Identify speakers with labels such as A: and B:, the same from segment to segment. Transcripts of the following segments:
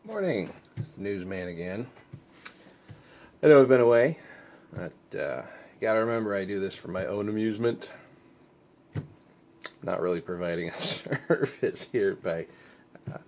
A: Morning, it's the newsman again. I know I've been away, but you gotta remember I do this for my own amusement. Not really providing a service here by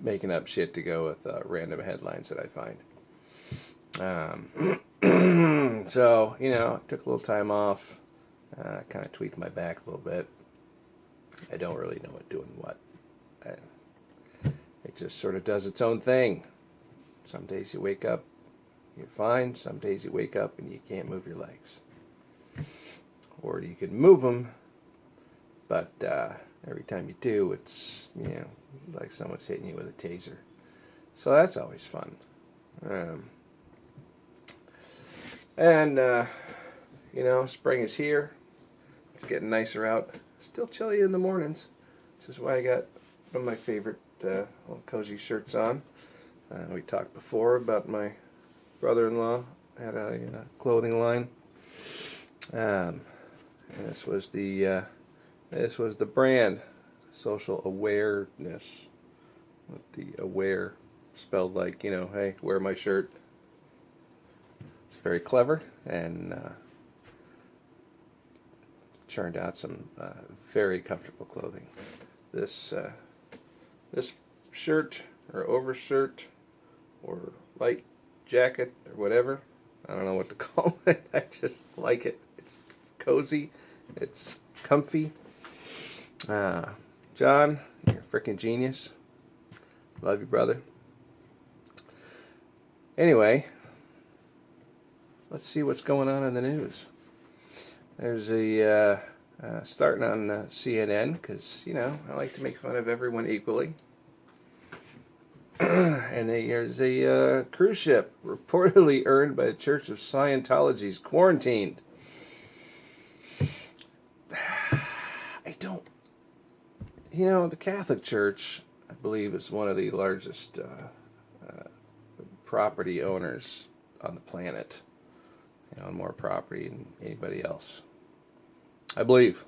A: making up shit to go with random headlines that I find. So, took a little time off, kind of tweaked my back a little bit. I don't really know what doing what. It just sort of does its own thing. Some days you wake up, you're fine. Some days you wake up and you can't move your legs. Or you can move them, but every time you do, it's, like someone's hitting you with a taser. So that's always fun. Spring is here. It's getting nicer out. Still chilly in the mornings. This is why I got one of my favorite little cozy shirts on. We talked before about my brother-in-law had a clothing line. And this was the brand, Social Awareness, with the aware spelled like, hey, wear my shirt. It's very clever and churned out some very comfortable clothing. This shirt or overshirt or light jacket or whatever, I don't know what to call it. I just like it. It's cozy. It's comfy. John, you're a freaking genius. Love you, brother. Anyway, let's see what's going on in the news. There's a starting on CNN because I like to make fun of everyone equally. And there's a cruise ship reportedly earned by the Church of Scientology's quarantined. I don't. The Catholic Church, I believe, is one of the largest property owners on the planet. More property than anybody else. I believe.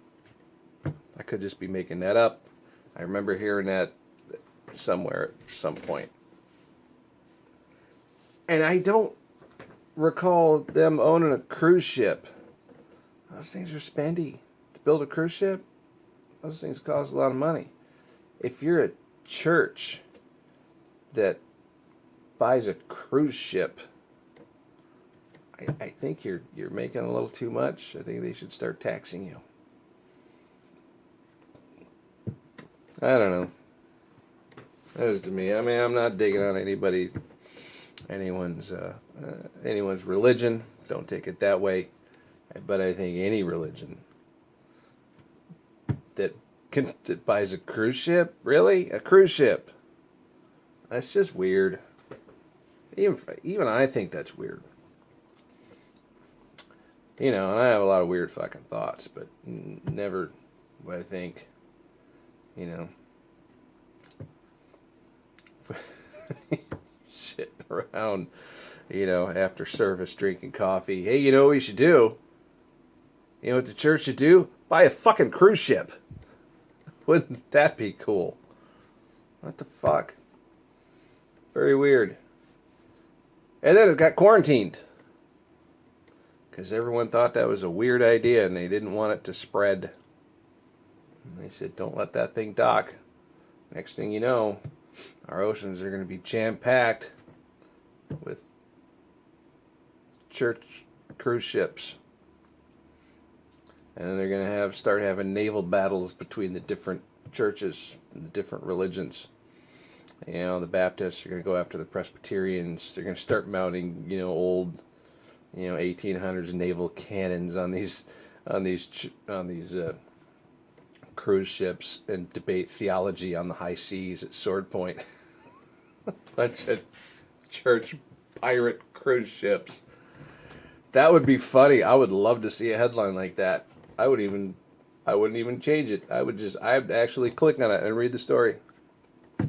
A: I could just be making that up. I remember hearing that somewhere at some point. And I don't recall them owning a cruise ship. Those things are spendy. To build a cruise ship, those things cost a lot of money. If you're a church that buys a cruise ship, I think you're making a little too much. I think they should start taxing you. I don't know. That is to me. I mean, I'm not digging on anyone's religion. Don't take it that way. But I think any religion that buys a cruise ship, really, a cruise ship, that's just weird. Even I think that's weird. And I have a lot of weird fucking thoughts, but never what I think, sitting around, after service drinking coffee. Hey, you know what you should do? You know what the church should do? Buy a fucking cruise ship. Wouldn't that be cool? What the fuck? Very weird. And then it got quarantined. Because everyone thought that was a weird idea and they didn't want it to spread. And they said, don't let that thing dock. Next thing you know, our oceans are going to be jam-packed with church cruise ships. And then they're going to start having naval battles between the different churches and the different religions. The Baptists are going to go after the Presbyterians. They're going to start mounting, old 1800s naval cannons on these cruise ships and debate theology on the high seas at Sword Point. Bunch of church pirate cruise ships. That would be funny. I would love to see a headline like that. I wouldn't even change it. I'd actually click on it and read the story. All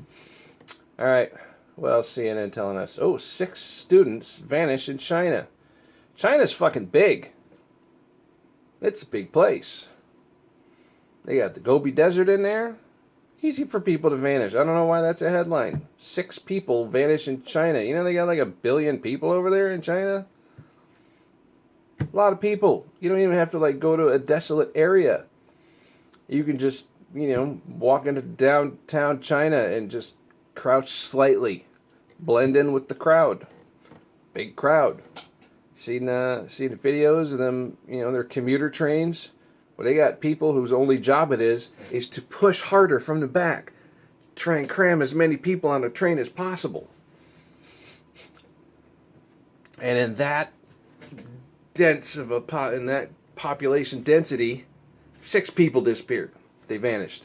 A: right. Well, CNN telling us, 6 students vanish in China. China's fucking big. It's a big place. They got the Gobi Desert in there. Easy for people to vanish. I don't know why that's a headline. 6 people vanish in China. You know they got like 1 billion people over there in China? A lot of people. You don't even have to like go to a desolate area. You can just, walk into downtown China and just crouch slightly. Blend in with the crowd. Big crowd. Seen the videos of them, their commuter trains? Well, they got people whose only job it is to push harder from the back. Try and cram as many people on the train as possible. And in that in that population density, 6 people disappeared. They vanished.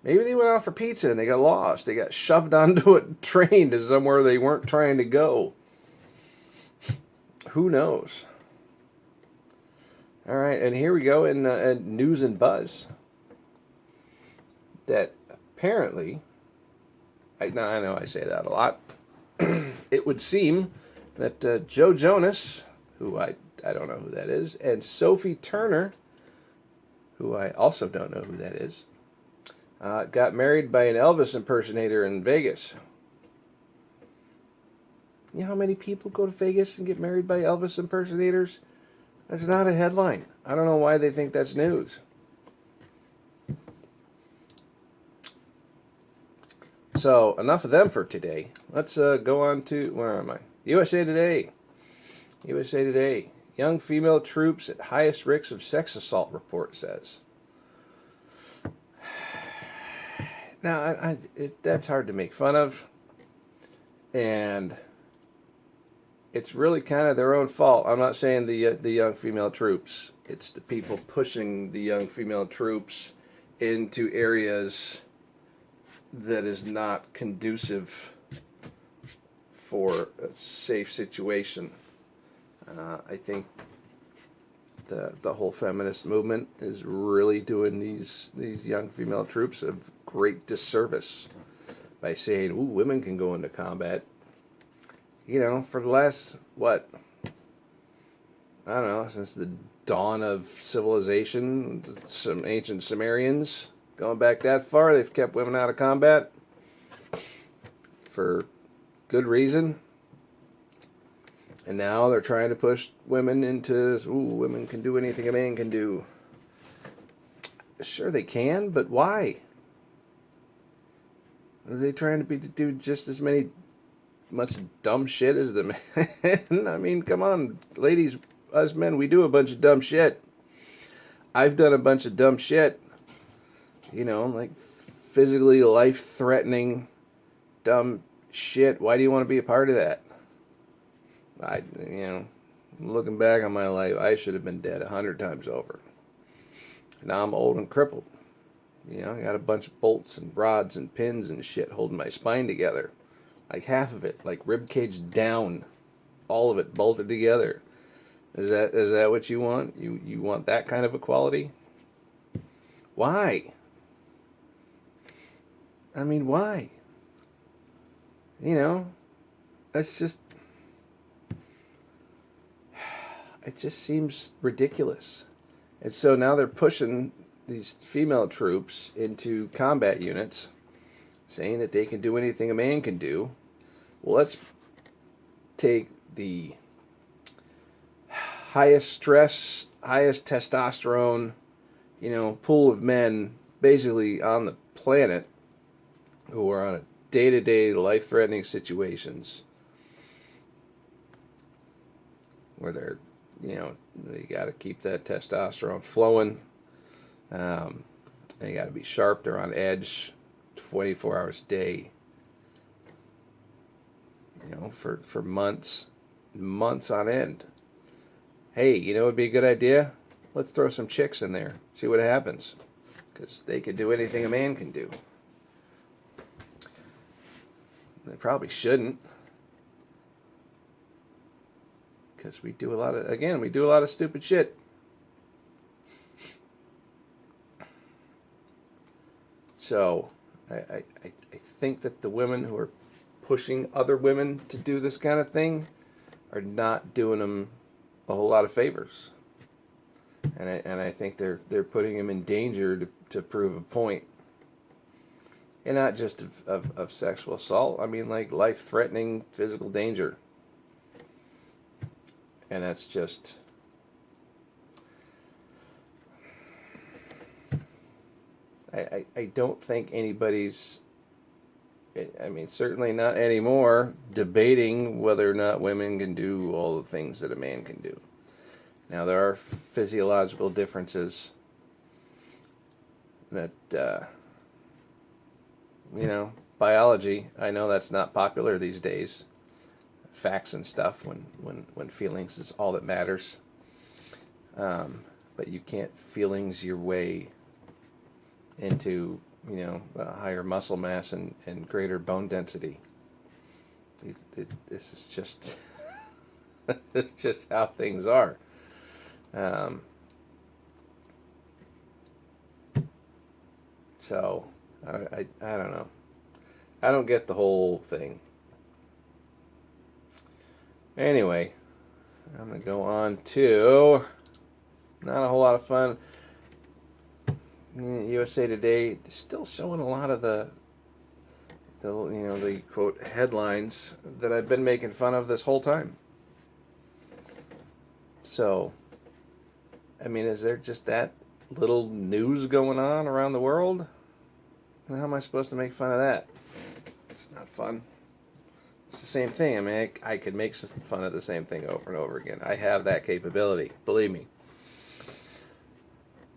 A: Maybe they went out for pizza and they got lost. They got shoved onto a train to somewhere they weren't trying to go. Who knows? All right, and here we go in news and buzz. That apparently, I know I say that a lot. It would seem that Joe Jonas, who I don't know who that is, and Sophie Turner, who I also don't know who that is, got married by an Elvis impersonator in Vegas. You know how many people go to Vegas and get married by Elvis impersonators? That's not a headline. I don't know why they think that's news. So, enough of them for today. Let's go on to, where am I? USA Today. USA Today. Young female troops at highest risk of sex assault, report says. Now, that's hard to make fun of. And it's really kind of their own fault. I'm not saying the young female troops. It's the people pushing the young female troops into areas that is not conducive for a safe situation. I think the whole feminist movement is really doing these young female troops a great disservice by saying, "Ooh, women can go into combat." For the last, I don't know, since the dawn of civilization, some ancient Sumerians, going back that far, they've kept women out of combat for good reason. And now they're trying to push women into, women can do anything a man can do. Sure they can, but why? Are they trying to do just as much dumb shit as the men? I mean, come on, ladies, us men, we do a bunch of dumb shit. I've done a bunch of dumb shit. Like physically life-threatening dumb shit. Why do you want to be a part of that? Looking back on my life, I should have been dead 100 times over. Now I'm old and crippled. I got a bunch of bolts and rods and pins and shit holding my spine together. Like half of it, like rib cage down, all of it bolted together. Is that what you want? You want that kind of equality? Why? I mean, why? That's just, it just seems ridiculous. And so now they're pushing these female troops into combat units, saying that they can do anything a man can do. Well, let's take the highest stress, highest testosterone, pool of men basically on the planet who are on a day-to-day life-threatening situations where they're, they got to keep that testosterone flowing. They got to be sharp. They're on edge 24 hours a day. For months on end. Hey, it'd be a good idea? Let's throw some chicks in there. See what happens. Because they can do anything a man can do. They probably shouldn't. Because we do a lot of stupid shit. So, I think that the women who are pushing other women to do this kind of thing are not doing them a whole lot of favors. And I think they're putting them in danger to prove a point. And not just of sexual assault. I mean, like life-threatening physical danger. And that's just... I don't think anybody's... I mean, certainly not anymore, debating whether or not women can do all the things that a man can do. Now, there are physiological differences that, biology, I know that's not popular these days. Facts and stuff, when feelings is all that matters. But you can't feelings your way into, higher muscle mass and greater bone density. This is just, it's just how things are. So, I don't know. I don't get the whole thing. Anyway, I'm going to go on to, not a whole lot of fun. USA Today is still showing a lot of the quote headlines that I've been making fun of this whole time. So, I mean, is there just that little news going on around the world? And how am I supposed to make fun of that? It's not fun. It's the same thing. I mean, I could make fun of the same thing over and over again. I have that capability, believe me.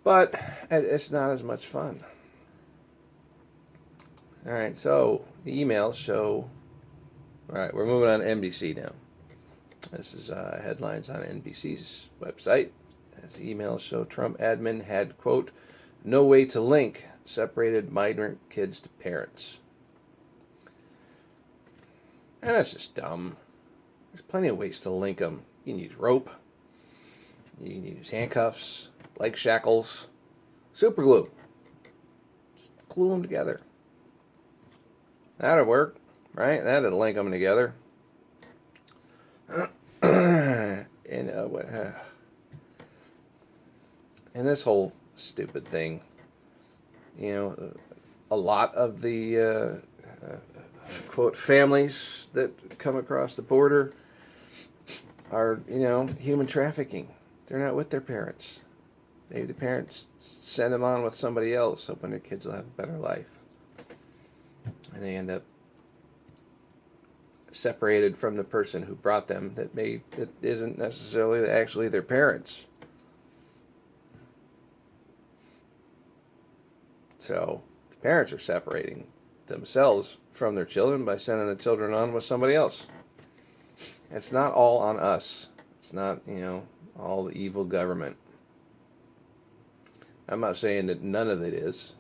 A: But it's not as much fun. All right, so the emails show... All right, we're moving on to NBC now. This is headlines on NBC's website. As the emails show, Trump admin had, quote, no way to link separated migrant kids to parents. And that's just dumb. There's plenty of ways to link them. You can use rope. You can use handcuffs, leg shackles, super glue. Just glue them together. That'll work, right? That'll link them together. And this whole stupid thing, a lot of the quote families that come across the border are human trafficking. They're not with their parents. Maybe the parents send them on with somebody else, hoping their kids will have a better life, and they end up separated from the person who brought them that isn't necessarily actually their parents. So the parents are separating themselves from their children by sending the children on with somebody else. It's not all on us. It's not, all the evil government. I'm not saying that none of it is.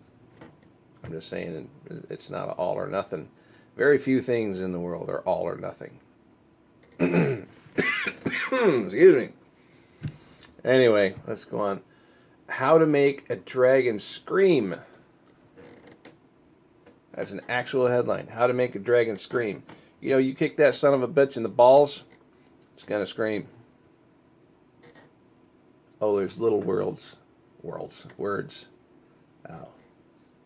A: I'm just saying it's not all or nothing. Very few things in the world are all or nothing. Excuse me. Anyway, let's go on. How to make a dragon scream. That's an actual headline. How to make a dragon scream. You kick that son of a bitch in the balls, it's gonna scream. Oh, there's little words. Oh,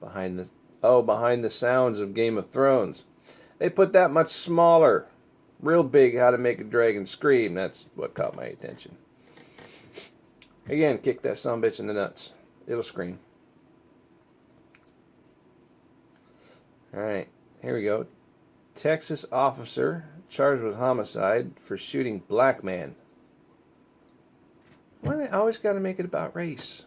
A: behind the sounds of Game of Thrones. They put that much smaller. Real big, how to make a dragon scream. That's what caught my attention. Again, kick that son of a bitch in the nuts. It'll scream. Alright, here we go. Texas officer charged with homicide for shooting black man. Why do they always got to make it about race?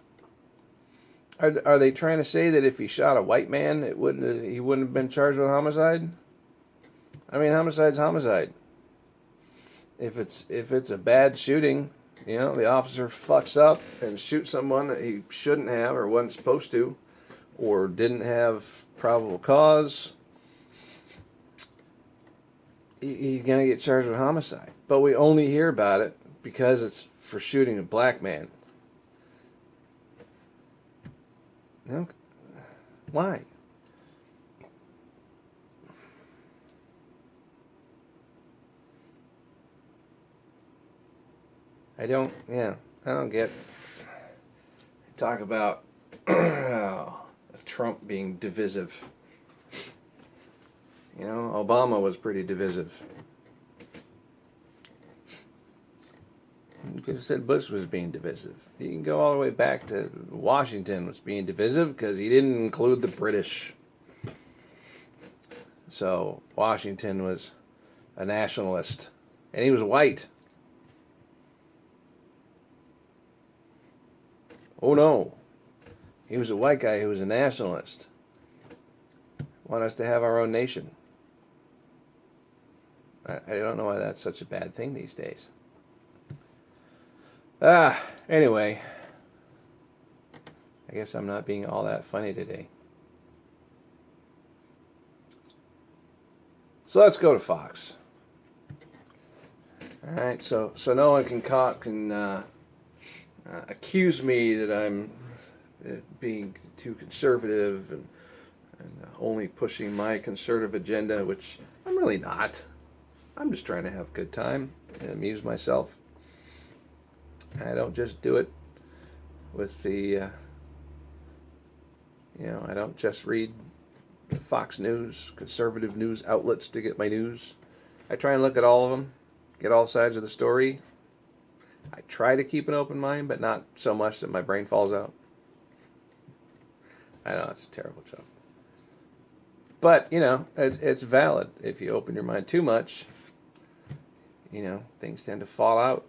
A: Are they trying to say that if he shot a white man, he wouldn't have been charged with homicide? I mean, homicide's homicide. If it's a bad shooting, the officer fucks up and shoots someone that he shouldn't have or wasn't supposed to, or didn't have probable cause, he's gonna get charged with homicide. But we only hear about it because it's for shooting a black man. No, why? I don't get. Talk about Trump being divisive. You know, Obama was pretty divisive. You could have said Bush was being divisive. You can go all the way back to Washington was being divisive because he didn't include the British. So Washington was a nationalist, and he was white. Oh no, he was a white guy who was a nationalist. Want us to have our own nation. I don't know why that's such a bad thing these days. Anyway, I guess I'm not being all that funny today. So let's go to Fox. All right, so no one can accuse me that I'm being too conservative and only pushing my conservative agenda, which I'm really not. I'm just trying to have a good time and amuse myself. I don't just do it with the, I don't just read Fox News, conservative news outlets to get my news. I try and look at all of them, get all sides of the story. I try to keep an open mind, but not so much that my brain falls out. I know, it's a terrible joke. But, it's valid. If you open your mind too much, things tend to fall out.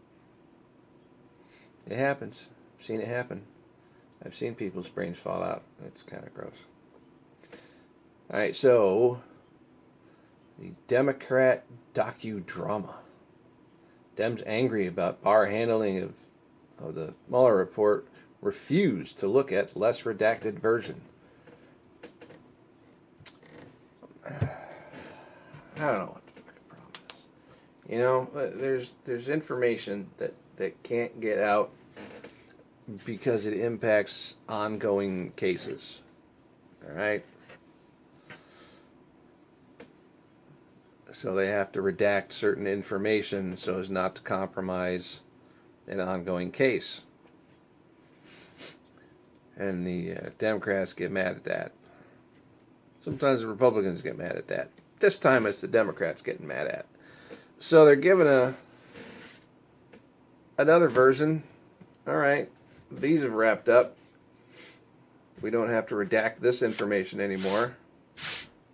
A: It happens. I've seen it happen. I've seen people's brains fall out. It's kind of gross. All right, so the Democrat docudrama. Dems angry about Barr handling of the Mueller report, refused to look at less redacted version. I don't know what the fucking problem is. There's information that can't get out because it impacts ongoing cases. All right? So they have to redact certain information so as not to compromise an ongoing case. And the Democrats get mad at that. Sometimes the Republicans get mad at that. This time it's the Democrats getting mad at. So they're giving another version. All right, these have wrapped up. We don't have to redact this information anymore.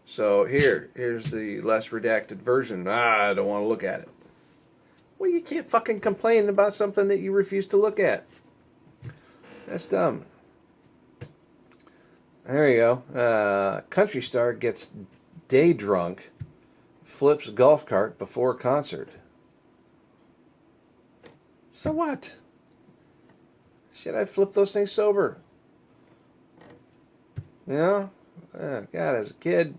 A: So here's the less redacted version. I don't want to look at it. Well, you can't fucking complain about something that you refuse to look at. That's dumb. There you go. Country star gets day drunk, flips golf cart before concert. So what? Shit, I flip those things sober. God, as a kid,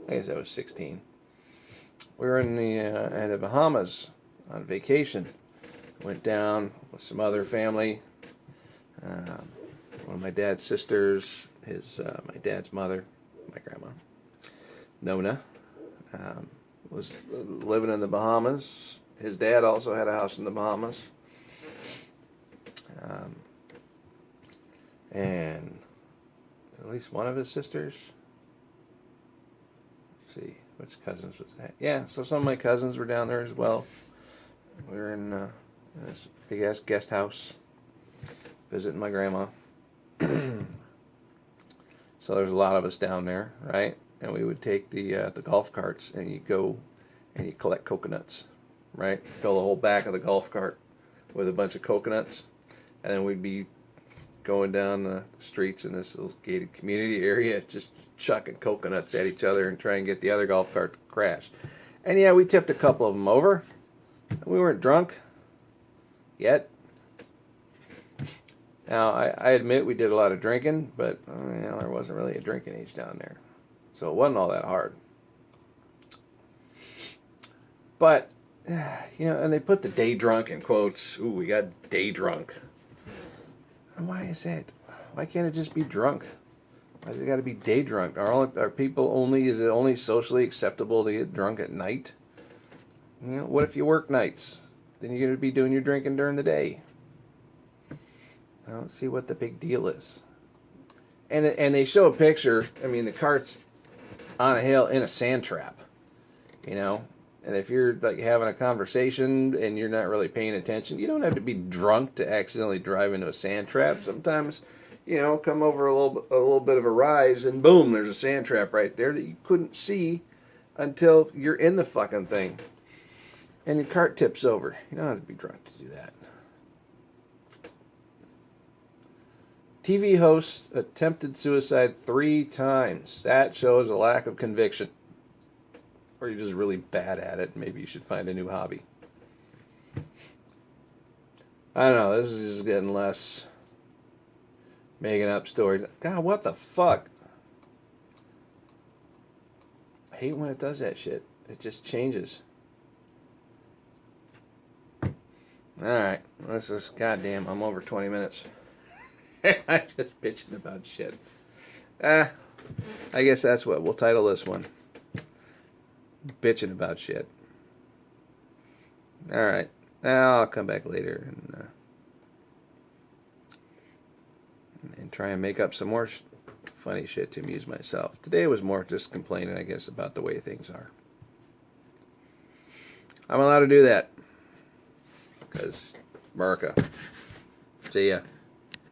A: I guess I was 16. We were in the Bahamas on vacation. Went down with some other family. One of my dad's sisters, my dad's mother, my grandma, Nona, was living in the Bahamas. His dad also had a house in the Bahamas. And at least one of his sisters. Let's see, which cousins was that? Yeah, so some of my cousins were down there as well. We were in this big-ass guest house visiting my grandma. So there's a lot of us down there, right? And we would take the golf carts and you go and you collect coconuts, right? Fill the whole back of the golf cart with a bunch of coconuts, and then we'd be going down the streets in this little gated community area, just chucking coconuts at each other and trying to get the other golf cart to crash. And yeah, we tipped a couple of them over. We weren't drunk yet. Now, I admit we did a lot of drinking, but there wasn't really a drinking age down there. So it wasn't all that hard. But, and they put the day drunk in quotes. Ooh, we got day drunk. Why is that? Why can't it just be drunk? Why has it got to be day drunk? Are people only, is it only socially acceptable to get drunk at night? What if you work nights? Then you're going to be doing your drinking during the day. I don't see what the big deal is. And they show a picture. I mean, the cart's on a hill in a sand trap, you know. And if you're like having a conversation and you're not really paying attention, you don't have to be drunk to accidentally drive into a sand trap. Sometimes, you know, come over a little bit of a rise and boom, there's a sand trap right there that you couldn't see until you're in the fucking thing. And your cart tips over. You don't have to be drunk to do that. TV host attempted suicide 3 times. That shows a lack of conviction. Or you're just really bad at it. Maybe you should find a new hobby. I don't know. This is just getting less making up stories. God, what the fuck? I hate when it does that shit. It just changes. Alright. Let's just, goddamn, I'm over 20 minutes. I'm just bitching about shit. I guess that's what we'll title this one. Bitching about shit. Alright. I'll come back later and try and make up some more funny shit to amuse myself. Today was more just complaining, I guess, about the way things are. I'm allowed to do that. Because America. See ya.